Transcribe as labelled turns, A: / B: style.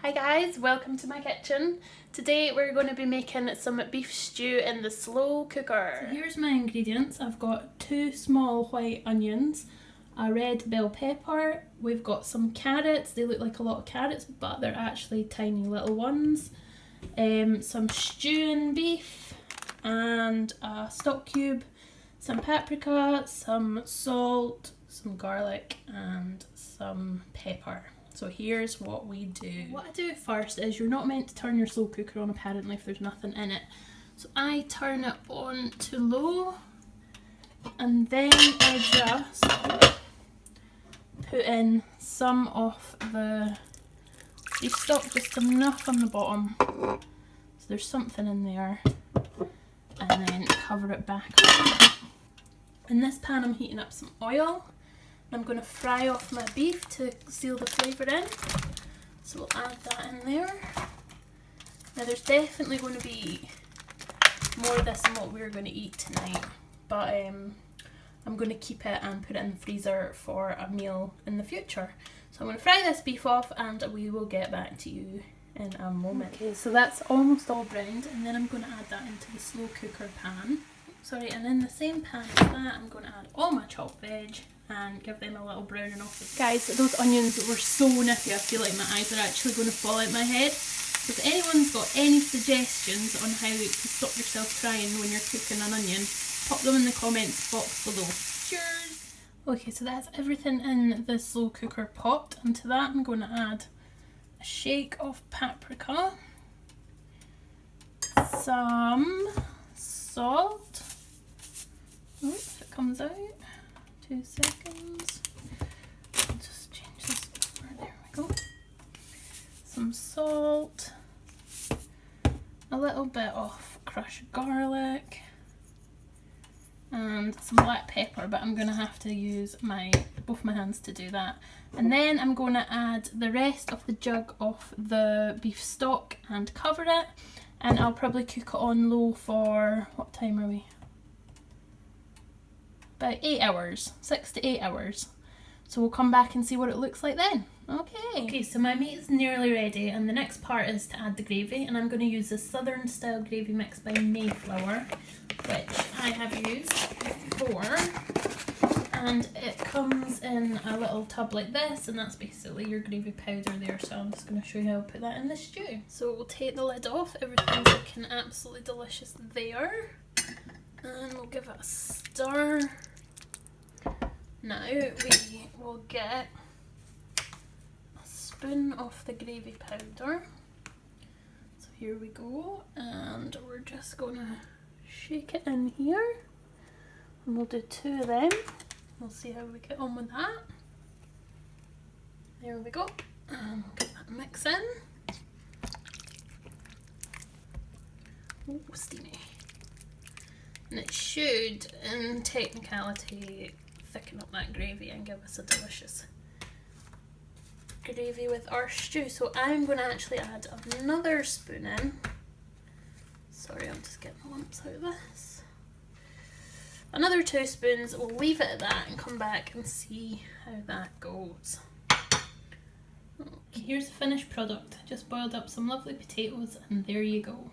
A: Hi guys, welcome to my kitchen. Today we're going to be making some beef stew in the slow cooker. So here's my ingredients. I've got 2 small white onions, a red bell pepper, we've got some carrots. They look like a lot of carrots but they're actually tiny little ones, some stewing beef and a stock cube, some paprika, some salt, some garlic and some pepper. So here's what we do. What I do first is you're not meant to turn your slow cooker on apparently if there's nothing in it. So I turn it on to low and then I just put in some of the beef stock, just enough on the bottom. So there's something in there. And then cover it back up. In this pan I'm heating up some oil. I'm going to fry off my beef to seal the flavour in. So we'll add that in there. Now there's definitely going to be more of this than what we're going to eat tonight. But I'm going to keep it and put it in the freezer for a meal in the future. So I'm going to fry this beef off and we will get back to you in a moment. Okay, so that's almost all browned and then I'm going to add that into the slow cooker pan. Sorry, and in the same pan as that I'm going to add all my chopped veg and give them a little browning off. Guys, those onions were so nippy, I feel like my eyes are actually going to fall out my head. So if anyone's got any suggestions on how to stop yourself crying when you're cooking an onion, pop them in the comments box below. Cheers! Okay, so that's everything in the slow cooker pot, and to that I'm going to add a shake of paprika, some salt, if it comes out. 2 seconds. I'll just change this over. There we go. Some salt, a little bit of crushed garlic, and some black pepper, but I'm going to have to use both my hands to do that. And then I'm going to add the rest of the jug of the beef stock and cover it, and I'll probably cook it on low for, what time are we? About 8 hours, 6 to 8 hours. So we'll come back and see what it looks like then. Okay, so my meat is nearly ready and the next part is to add the gravy, and I'm going to use the Southern style gravy mix by Mayflower, which I have used before, and it comes in a little tub like this, and that's basically your gravy powder there. So I'm just going to show you how to put that in the stew. So we'll take the lid off, everything's looking absolutely delicious there. And we'll give it a stir. Now we will get a spoon of the gravy powder. So here we go, and we're just gonna shake it in here. And we'll do 2 of them. We'll see how we get on with that. There we go. And we'll get that mix in. Oh, steamy. And it should, in technicality, thicken up that gravy and give us a delicious gravy with our stew. So I'm going to actually add another spoon in. Sorry, I'm just getting lumps out of this. Another 2 spoons. We'll leave it at that and come back and see how that goes. Okay, here's the finished product. I just boiled up some lovely potatoes and there you go.